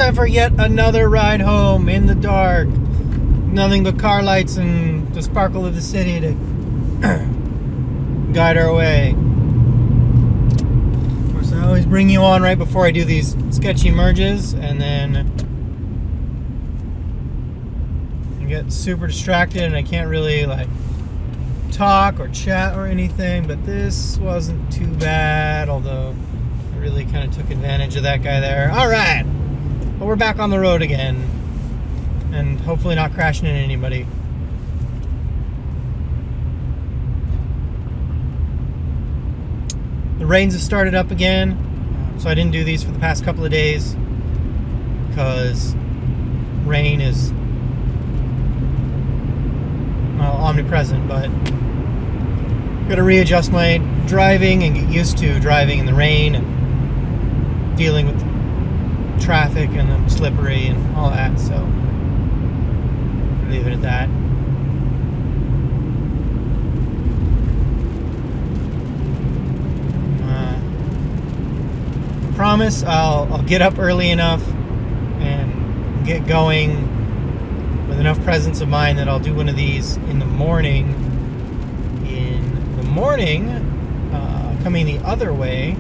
time for yet another ride home in the dark. Nothing but car lights and the sparkle of the city to guide our way. Of course, I always bring you on right before I do these sketchy merges, and then I get super distracted and I can't really like talk or chat or anything. But this wasn't too bad, although I really kind of took advantage of that guy there. All right, but we're back on the road again, and hopefully not crashing into anybody. The rains have started up again, so I didn't do these for the past couple of days because rain is, well, omnipresent, but I've got to readjust my driving and get used to driving in the rain and dealing with traffic and I'm slippery and all that, so leave it at that. I promise I'll get up early enough and get going with enough presence of mind that I'll do one of these in the morning. In the morning, coming the other way,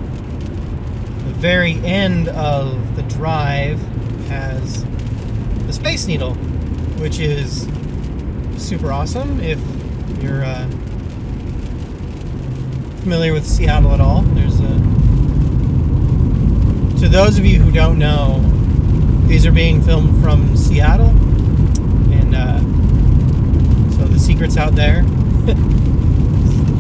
the very end of the drive has the Space Needle, which is super awesome if you're familiar with Seattle at all. There's to those of you who don't know, these are being filmed from Seattle, and so the secret's out there.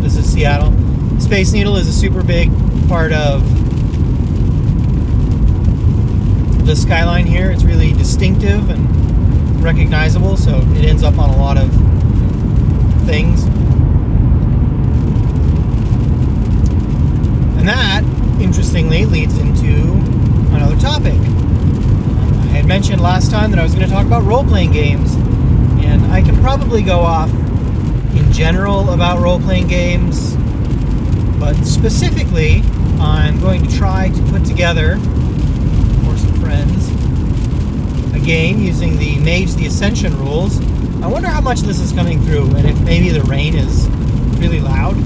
This is Seattle. Space Needle is a super big part of the skyline here. It's really distinctive and recognizable, so it ends up on a lot of things. And that, interestingly, leads into another topic. I had mentioned last time that I was going to talk about role-playing games, and I can probably go off in general about role-playing games, but specifically, I'm going to try to put together, for some friends, a game using the Mage the Ascension rules. I wonder how much this is coming through, and if maybe the rain is really loud.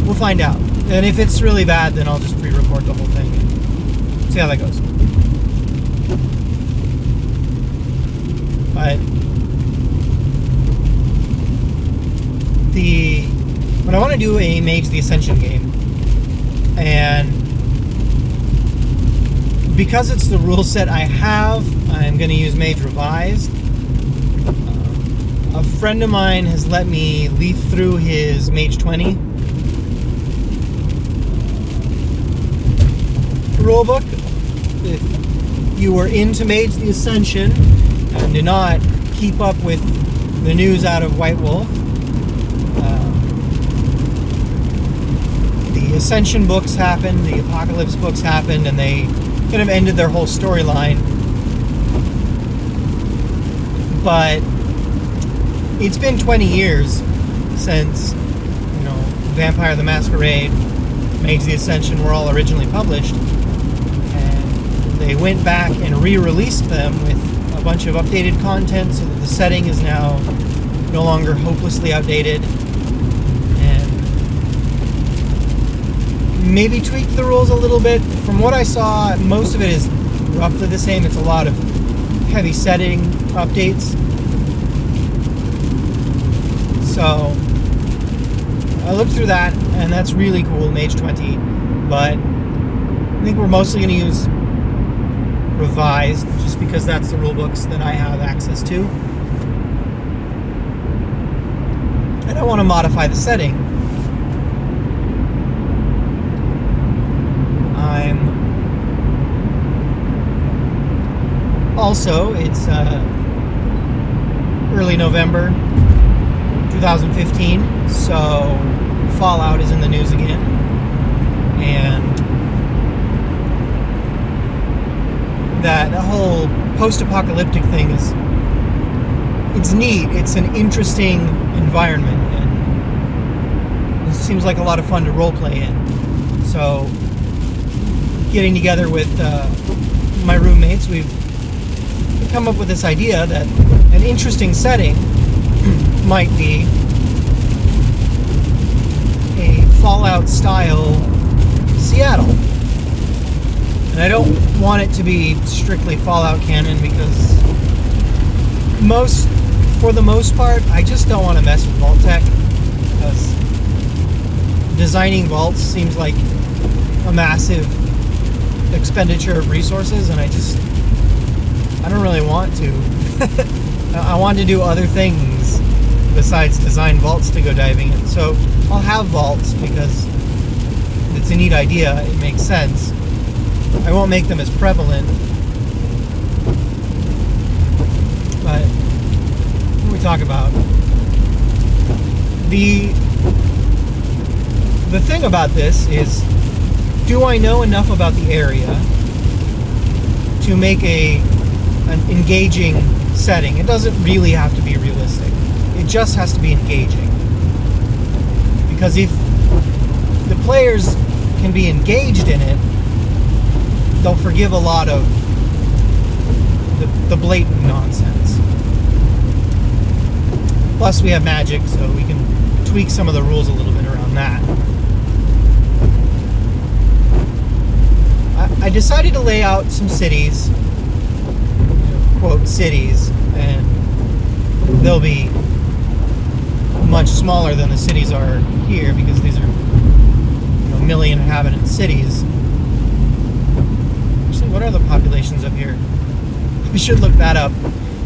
We'll find out. And if it's really bad, then I'll just pre-record the whole thing and see how that goes. But when I want to do a Mage the Ascension game, and because it's the rule set I have, I'm going to use Mage Revised. A friend of mine has let me leaf through his Mage 20 rulebook. If you were into Mage the Ascension and do not keep up with the news out of White Wolf, the Ascension books happened, the Apocalypse books happened, and they kind of ended their whole storyline. But it's been 20 years since, Vampire the Masquerade, Mage the Ascension were all originally published, and they went back and re-released them with a bunch of updated content so that the setting is now no longer hopelessly outdated, and maybe tweaked the rules a little bit. From what I saw, most of it is roughly the same. It's a lot of heavy setting updates. So I looked through that, and that's really cool, Mage 20, but I think we're mostly going to use Revised, just because that's the rulebooks that I have access to. And I want to modify the setting. It's early November 2015, so Fallout is in the news again, and that whole post-apocalyptic thing it's neat. It's an interesting environment, and it seems like a lot of fun to roleplay in. So getting together with my roommates, we've come up with this idea that an interesting setting might be a Fallout style Seattle. And I don't want it to be strictly Fallout canon because for the most part, I just don't want to mess with vault tech because designing vaults seems like a massive expenditure of resources, and I don't really want to. I want to do other things besides design vaults to go diving in. So I'll have vaults because it's a neat idea. It makes sense. I won't make them as prevalent. But what do we talk about? The thing about this is, do I know enough about the area to make an engaging setting? It doesn't really have to be realistic. It just has to be engaging. Because if the players can be engaged in it, they'll forgive a lot of the blatant nonsense. Plus we have magic, so we can tweak some of the rules a little bit around that. I decided to lay out some cities, quote cities, and they'll be much smaller than the cities are here because these are million inhabitant cities. Actually, what are the populations up here? We should look that up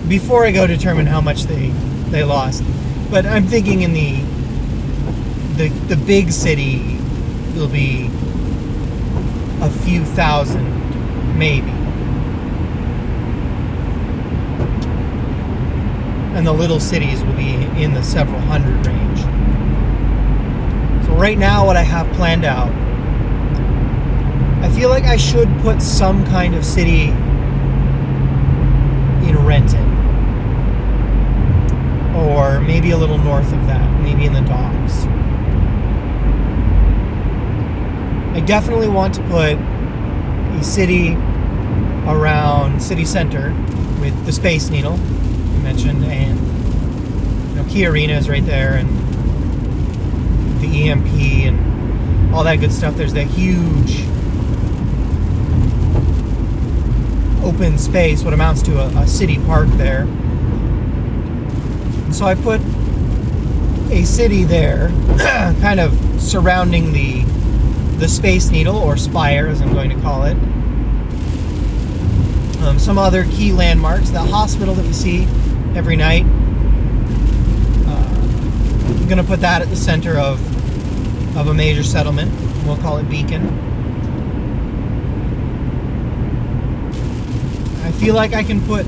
before I go determine how much they lost. But I'm thinking in the big city will be a few thousand, maybe. And the little cities will be in the several hundred range. So right now what I have planned out, I feel like I should put some kind of city in Renton. Or maybe a little north of that, maybe in the docks. I definitely want to put a city around city center with the Space Needle you mentioned, and Key Arena is right there, and the EMP and all that good stuff. There's that huge open space, what amounts to a city park there. So I put a city there, kind of surrounding the Space Needle, or Spire as I'm going to call it. Some other key landmarks, the hospital that we see every night. I'm going to put that at the center of a major settlement. We'll call it Beacon. I feel like I can put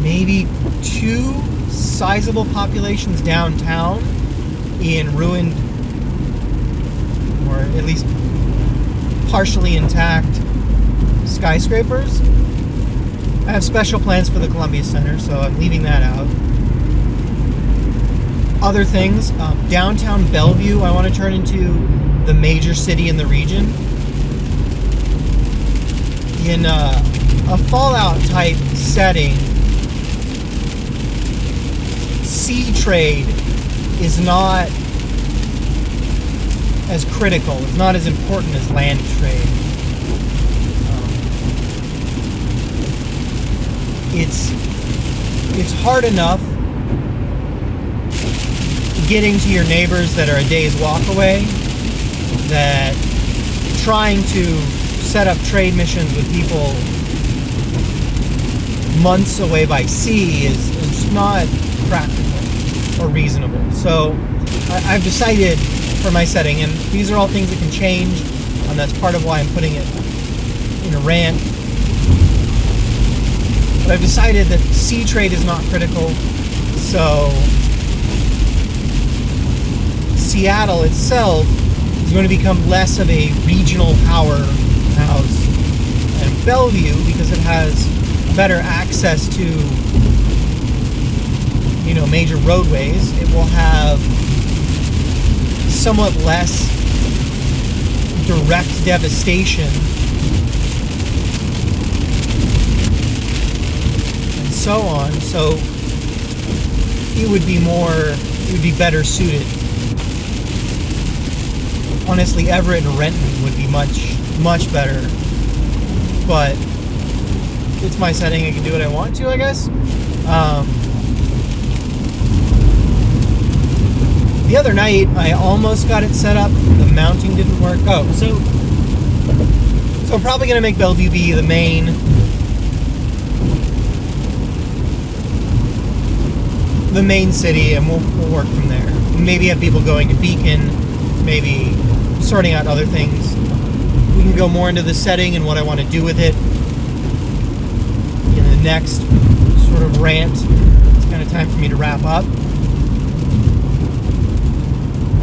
maybe 2 sizable populations downtown in ruined, or at least partially intact, skyscrapers. I have special plans for the Columbia Center, so I'm leaving that out. Other things, downtown Bellevue I want to turn into the major city in the region. In a Fallout type setting, sea trade is not as critical, it's not as important as land trade. It's hard enough getting to your neighbors that are a day's walk away, that trying to set up trade missions with people months away by sea is not practical or reasonable. So I've decided for my setting, and these are all things that can change, and that's part of why I'm putting it in a rant. But I've decided that sea trade is not critical, so Seattle itself is going to become less of a regional powerhouse, and Bellevue, because it has better access to major roadways, it will have somewhat less direct devastation so on. So it would be better suited. Honestly, Everett and Renton would be much better. But it's my setting. I can do what I want to, I guess. The other night, I almost got it set up. The mounting didn't work. Oh, so I'm probably going to make Bellevue be the main city, and we'll work from there. Maybe have people going to Beacon, maybe sorting out other things. We can go more into the setting and what I want to do with it in the next sort of rant. It's kind of time for me to wrap up.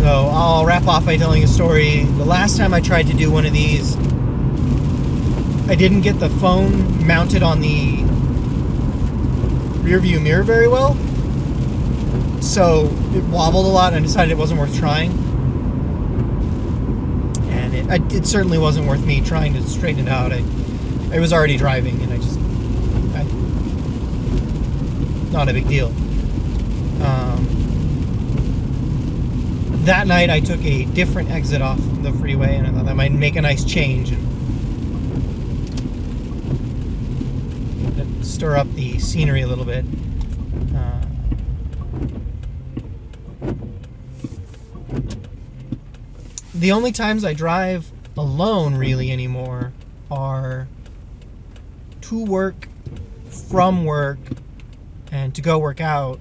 So I'll wrap off by telling a story. The last time I tried to do one of these, I didn't get the phone mounted on the rear view mirror very well. So it wobbled a lot, and I decided it wasn't worth trying. And it certainly wasn't worth me trying to straighten it out. I was already driving, and not a big deal. That night I took a different exit off the freeway, and I thought that might make a nice change and stir up the scenery a little bit. The only times I drive alone really anymore are to work, from work, and to go work out.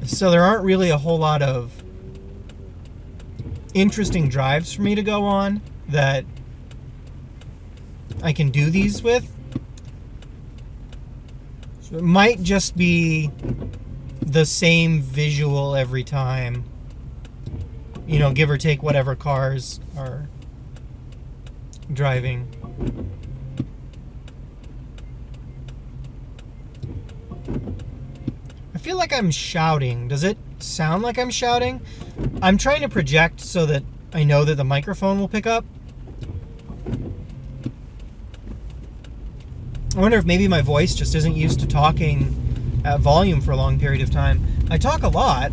So there aren't really a whole lot of interesting drives for me to go on that I can do these with. So it might just be the same visual every time. You know, give or take whatever cars are driving. I feel like I'm shouting. Does it sound like I'm shouting? I'm trying to project so that I know that the microphone will pick up. I wonder if maybe my voice just isn't used to talking at volume for a long period of time. I talk a lot.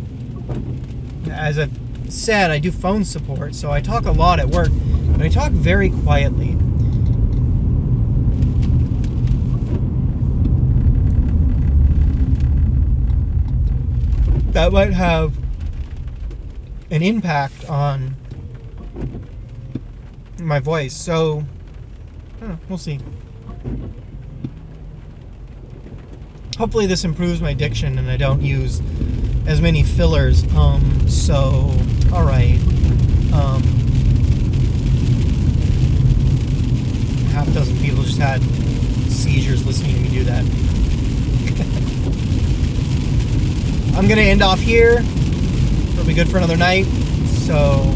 As I've said, I do phone support, so I talk a lot at work, but I talk very quietly. That might have an impact on my voice, so we'll see. Hopefully this improves my diction and I don't use as many fillers. So, alright. Half a dozen people just had seizures listening to me do that. I'm gonna end off here. It'll be good for another night. So